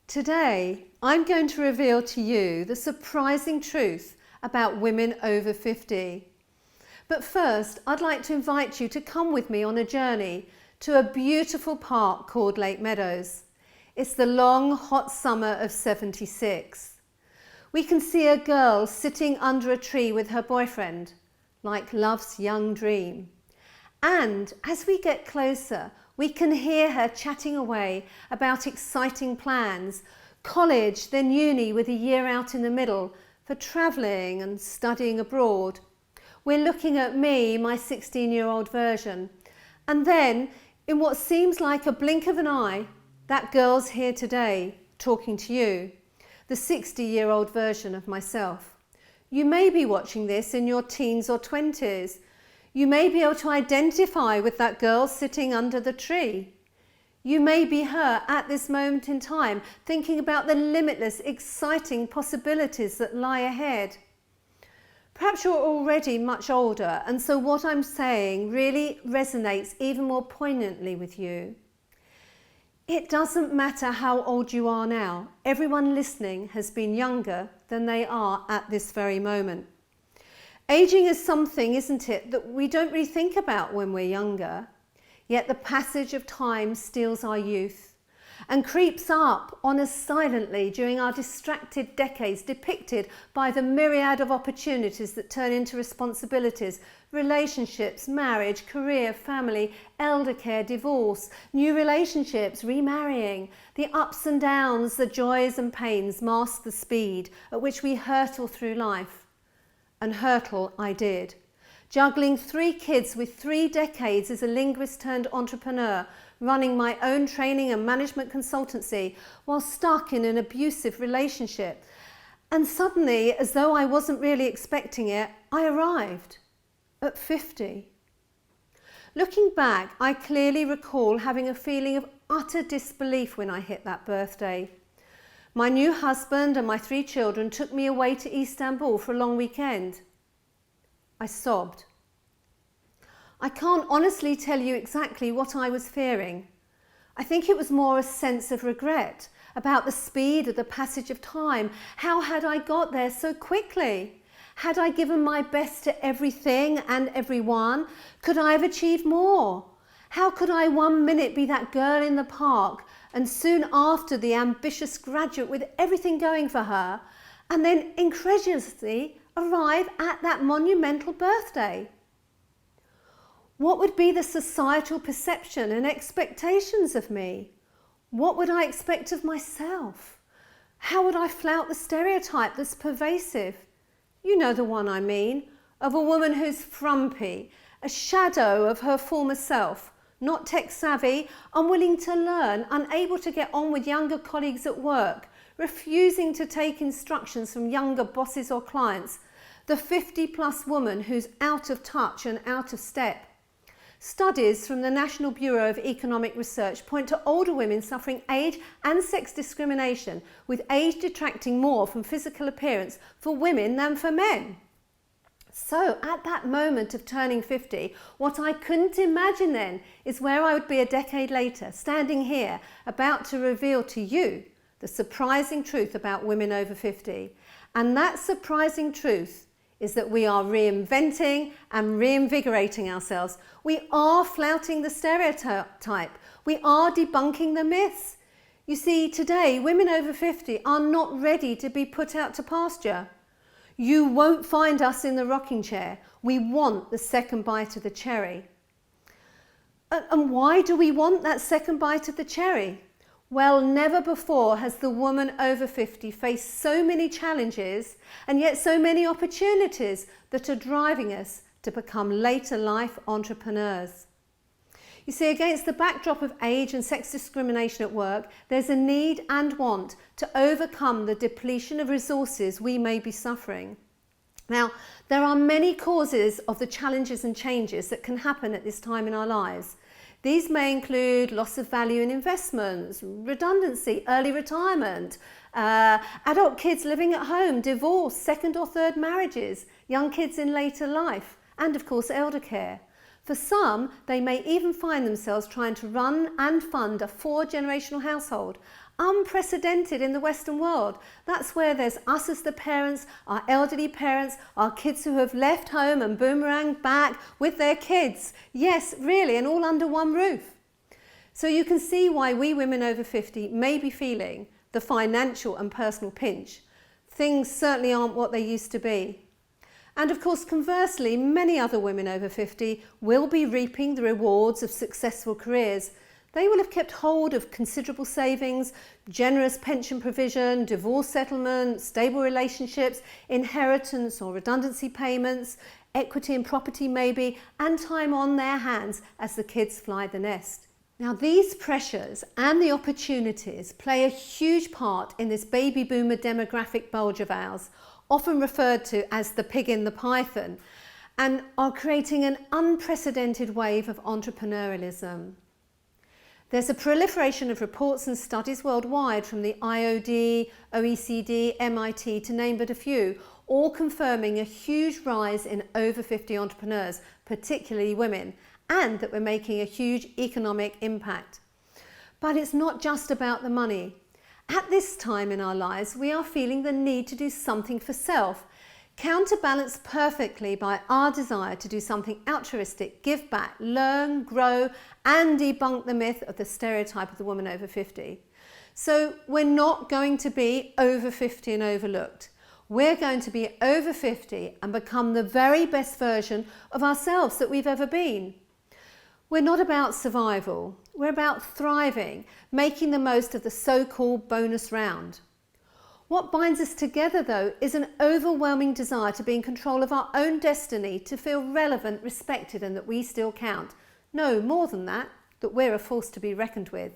Today, I'm going to reveal to you the surprising truth about women over 50. But first, I'd like to invite you to come with me on a journey to a beautiful park called Lake Meadows. It's the long, hot summer of '76. We can see a girl sitting under a tree with her boyfriend, like love's young dream. And as we get closer, we can hear her chatting away about exciting plans, college, then uni with a year out in the middle for travelling and studying abroad. We're looking at me, my 16-year-old version. And then, in what seems like a blink of an eye, that girl's here today, talking to you, the 60-year-old version of myself. You may be watching this in your teens or 20s. You may be able to identify with that girl sitting under the tree. You may be her at this moment in time, thinking about the limitless, exciting possibilities that lie ahead. Perhaps you're already much older, and so what I'm saying really resonates even more poignantly with you. It doesn't matter how old you are now. Everyone listening has been younger than they are at this very moment. Aging is something, isn't it, that we don't really think about when we're younger, yet the passage of time steals our youth and creeps up on us silently during our distracted decades, depicted by the myriad of opportunities that turn into responsibilities, relationships, marriage, career, family, elder care, divorce, new relationships, remarrying. The ups and downs, the joys and pains mask the speed at which we hurtle through life. And hurtle I did. Juggling 3 kids with 3 decades as a linguist turned entrepreneur, running my own training and management consultancy while stuck in an abusive relationship. And suddenly, as though I wasn't really expecting it, I arrived at 50. Looking back, I clearly recall having a feeling of utter disbelief when I hit that birthday. My new husband and my 3 children took me away to Istanbul for a long weekend. I sobbed. I can't honestly tell you exactly what I was fearing. I think it was more a sense of regret about the speed of the passage of time. How had I got there so quickly? Had I given my best to everything and everyone? Could I have achieved more? How could I one minute be that girl in the park and soon after the ambitious graduate with everything going for her, and then incredulously arrive at that monumental birthday? What would be the societal perception and expectations of me? What would I expect of myself? How would I flout the stereotype that's pervasive? You know the one I mean, of a woman who's frumpy, a shadow of her former self, not tech savvy, unwilling to learn, unable to get on with younger colleagues at work, refusing to take instructions from younger bosses or clients, the 50-plus woman who's out of touch and out of step. Studies from the National Bureau of Economic Research point to older women suffering age and sex discrimination, with age detracting more from physical appearance for women than for men. So at that moment of turning 50, what I couldn't imagine then is where I would be a decade later, standing here, about to reveal to you the surprising truth about women over 50. And that surprising truth is that we are reinventing and reinvigorating ourselves. We are flouting the stereotype. We are debunking the myths. You see, today, women over 50 are not ready to be put out to pasture. You won't find us in the rocking chair. We want the second bite of the cherry. And why do we want that second bite of the cherry? Well, never before has the woman over 50 faced so many challenges and yet so many opportunities that are driving us to become later life entrepreneurs. You see, against the backdrop of age and sex discrimination at work, there's a need and want to overcome the depletion of resources we may be suffering. Now, there are many causes of the challenges and changes that can happen at this time in our lives. These may include loss of value in investments, redundancy, early retirement, adult kids living at home, divorce, second or third marriages, young kids in later life, and of course elder care. For some, they may even find themselves trying to run and fund a 4-generational household, unprecedented in the Western world. That's where there's us as the parents, our elderly parents, our kids who have left home and boomeranged back with their kids. Yes, really, and all under one roof. So you can see why we women over 50 may be feeling the financial and personal pinch. Things certainly aren't what they used to be. And of course, conversely, many other women over 50 will be reaping the rewards of successful careers. They will have kept hold of considerable savings, generous pension provision, divorce settlement, stable relationships, inheritance or redundancy payments, equity in property maybe, and time on their hands as the kids fly the nest. Now, these pressures and the opportunities play a huge part in this baby boomer demographic bulge of ours, often referred to as the pig in the python, and are creating an unprecedented wave of entrepreneurialism. There's a proliferation of reports and studies worldwide from the IOD, OECD, MIT, to name but a few, all confirming a huge rise in over 50 entrepreneurs, particularly women, and that we're making a huge economic impact. But it's not just about the money. At this time in our lives, we are feeling the need to do something for self, counterbalanced perfectly by our desire to do something altruistic, give back, learn, grow, and debunk the myth of the stereotype of the woman over 50. So we're not going to be over 50 and overlooked. We're going to be over 50 and become the very best version of ourselves that we've ever been. We're not about survival, we're about thriving, making the most of the so-called bonus round. What binds us together, though, is an overwhelming desire to be in control of our own destiny, to feel relevant, respected, and that we still count. No, more than that, that we're a force to be reckoned with.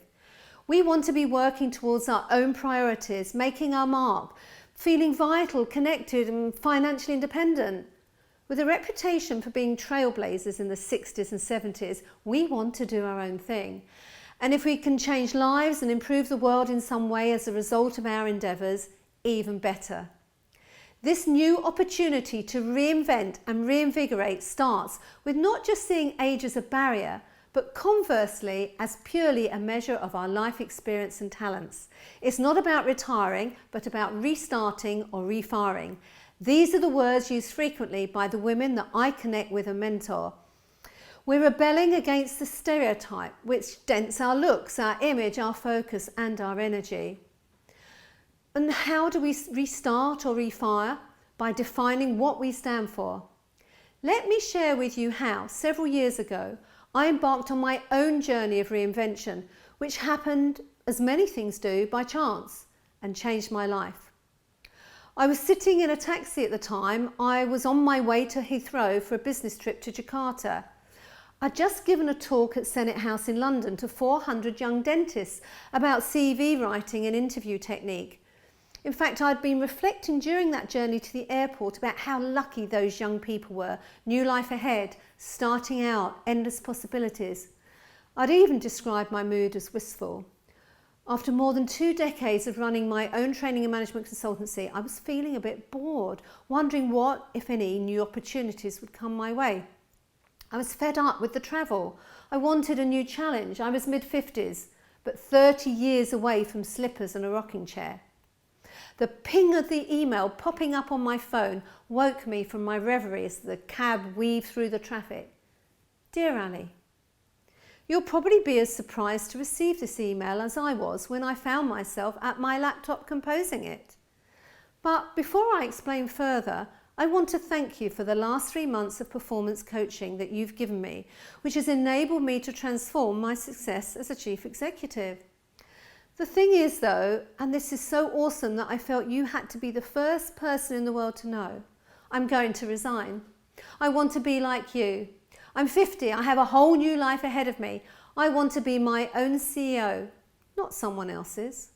We want to be working towards our own priorities, making our mark, feeling vital, connected, and financially independent. With a reputation for being trailblazers in the 60s and 70s, we want to do our own thing. And if we can change lives and improve the world in some way as a result of our endeavours, even better. This new opportunity to reinvent and reinvigorate starts with not just seeing age as a barrier, but conversely as purely a measure of our life experience and talents. It's not about retiring, but about restarting or refiring. These are the words used frequently by the women that I connect with and mentor. We're rebelling against the stereotype which dents our looks, our image, our focus and our energy. And how do we restart or refire? By defining what we stand for. Let me share with you how, several years ago, I embarked on my own journey of reinvention, which happened, as many things do, by chance, and changed my life. I was sitting in a taxi at the time. I was on my way to Heathrow for a business trip to Jakarta. I'd just given a talk at Senate House in London to 400 young dentists about CV writing and interview technique. In fact, I'd been reflecting during that journey to the airport about how lucky those young people were, new life ahead, starting out, endless possibilities. I'd even described my mood as wistful. After more than 2 decades of running my own training and management consultancy, I was feeling a bit bored, wondering what, if any, new opportunities would come my way. I was fed up with the travel. I wanted a new challenge. I was mid-50s, but 30 years away from slippers and a rocking chair. The ping of the email popping up on my phone woke me from my reverie as the cab weaved through the traffic. Dear Ali, you'll probably be as surprised to receive this email as I was when I found myself at my laptop composing it. But before I explain further, I want to thank you for the last 3 months of performance coaching that you've given me, which has enabled me to transform my success as a chief executive. The thing is though, and this is so awesome that I felt you had to be the first person in the world to know, I'm going to resign. I want to be like you. I'm 50, I have a whole new life ahead of me. I want to be my own CEO, not someone else's.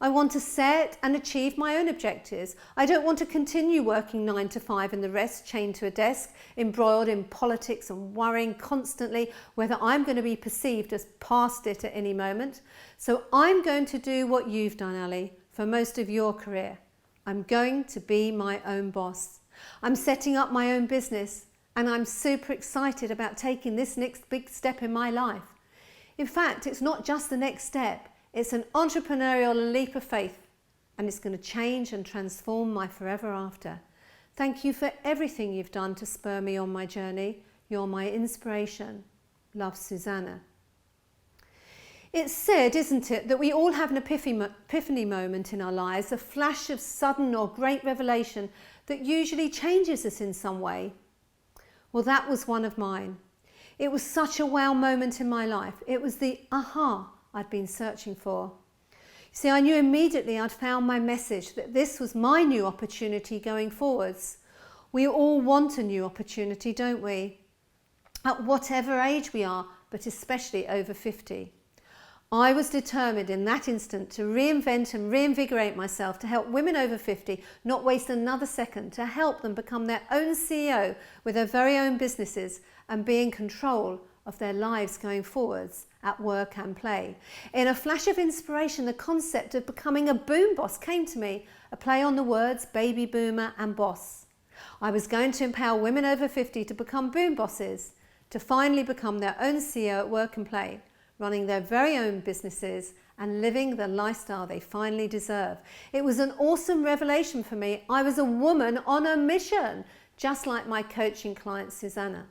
I want to set and achieve my own objectives. I don't want to continue working 9 to 5 and the rest chained to a desk, embroiled in politics and worrying constantly whether I'm going to be perceived as past it at any moment. So I'm going to do what you've done, Ali, for most of your career. I'm going to be my own boss. I'm setting up my own business and I'm super excited about taking this next big step in my life. In fact, it's not just the next step. It's an entrepreneurial leap of faith, and it's going to change and transform my forever after. Thank you for everything you've done to spur me on my journey. You're my inspiration. Love, Susanna. It's said, isn't it, that we all have an epiphany moment in our lives, a flash of sudden or great revelation that usually changes us in some way. Well, that was one of mine. It was such a wow moment in my life. It was the aha I'd been searching for. See, I knew immediately I'd found my message, that this was my new opportunity going forwards. We all want a new opportunity, don't we? At whatever age we are, but especially over 50. I was determined in that instant to reinvent and reinvigorate myself to help women over 50 not waste another second, to help them become their own CEO with their very own businesses and be in control of their lives going forwards at work and play. In a flash of inspiration, the concept of becoming a boom boss came to me, a play on the words baby boomer and boss. I was going to empower women over 50 to become boom bosses, to finally become their own CEO at work and play, running their very own businesses and living the lifestyle they finally deserve. It was an awesome revelation for me. I was a woman on a mission, just like my coaching client Susanna.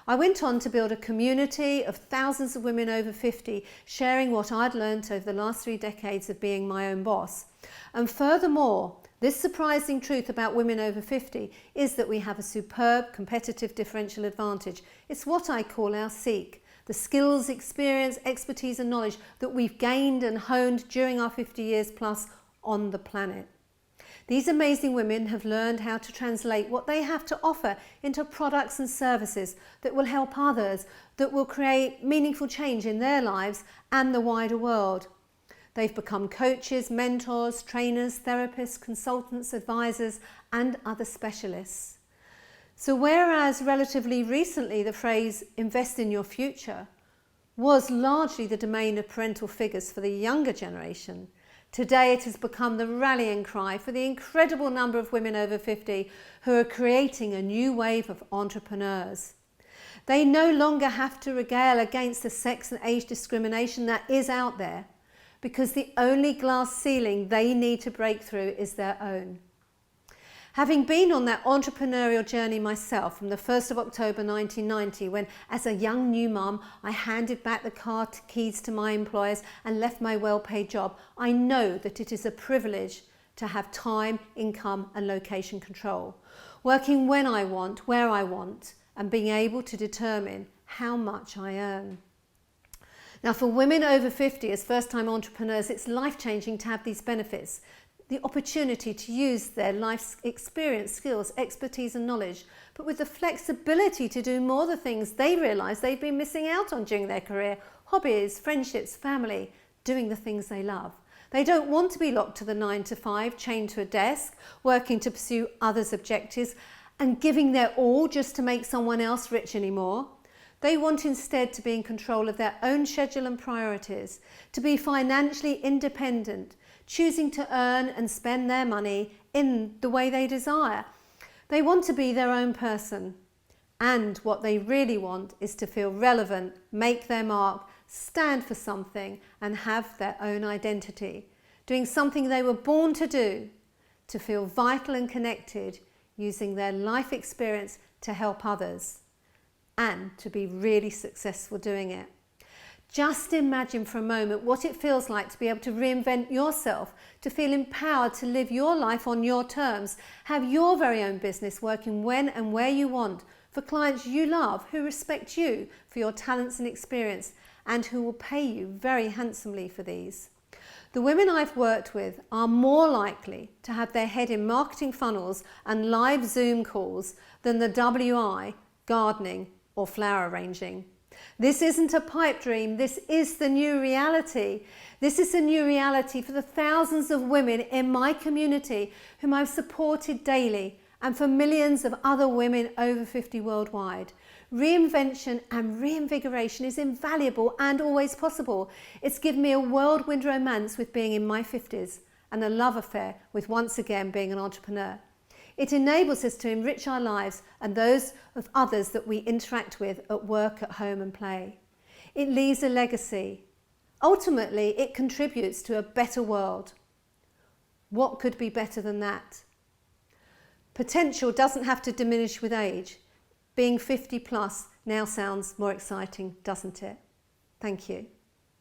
I went on to build a community of thousands of women over 50, sharing what I'd learned over the last 3 decades of being my own boss. And furthermore, this surprising truth about women over 50 is that we have a superb competitive differential advantage. It's what I call our seek. The skills, experience, expertise and knowledge that we've gained and honed during our 50 years plus on the planet. These amazing women have learned how to translate what they have to offer into products and services that will help others, that will create meaningful change in their lives and the wider world. They've become coaches, mentors, trainers, therapists, consultants, advisors and other specialists. So whereas relatively recently the phrase invest in your future was largely the domain of parental figures for the younger generation, today it has become the rallying cry for the incredible number of women over 50 who are creating a new wave of entrepreneurs. They no longer have to regale against the sex and age discrimination that is out there, because the only glass ceiling they need to break through is their own. Having been on that entrepreneurial journey myself from the 1st of October 1990, when as a young new mum I handed back the car keys to my employers and left my well-paid job, I know that it is a privilege to have time, income and location control, working when I want, where I want, and being able to determine how much I earn. Now for women over 50 as first-time entrepreneurs, it's life-changing to have these benefits. The opportunity to use their life experience, skills, expertise and knowledge, but with the flexibility to do more of the things they realise they've been missing out on during their career, hobbies, friendships, family, doing the things they love. They don't want to be locked to the 9 to 5, chained to a desk, working to pursue others' objectives and giving their all just to make someone else rich anymore. They want instead to be in control of their own schedule and priorities, to be financially independent, choosing to earn and spend their money in the way they desire. They want to be their own person. And what they really want is to feel relevant, make their mark, stand for something and have their own identity, doing something they were born to do, to feel vital and connected, using their life experience to help others, and to be really successful doing it. Just imagine for a moment what it feels like to be able to reinvent yourself, to feel empowered to live your life on your terms, have your very own business working when and where you want, for clients you love, who respect you for your talents and experience, and who will pay you very handsomely for these. The women I've worked with are more likely to have their head in marketing funnels and live Zoom calls than the WI, gardening or flower arranging. This isn't a pipe dream, this is the new reality. This is the new reality for the thousands of women in my community whom I've supported daily, and for millions of other women over 50 worldwide. Reinvention and reinvigoration is invaluable and always possible. It's given me a whirlwind romance with being in my 50s and a love affair with once again being an entrepreneur. It enables us to enrich our lives and those of others that we interact with at work, at home and play. It leaves a legacy. Ultimately, it contributes to a better world. What could be better than that? Potential doesn't have to diminish with age. Being 50 plus now sounds more exciting, doesn't it? Thank you.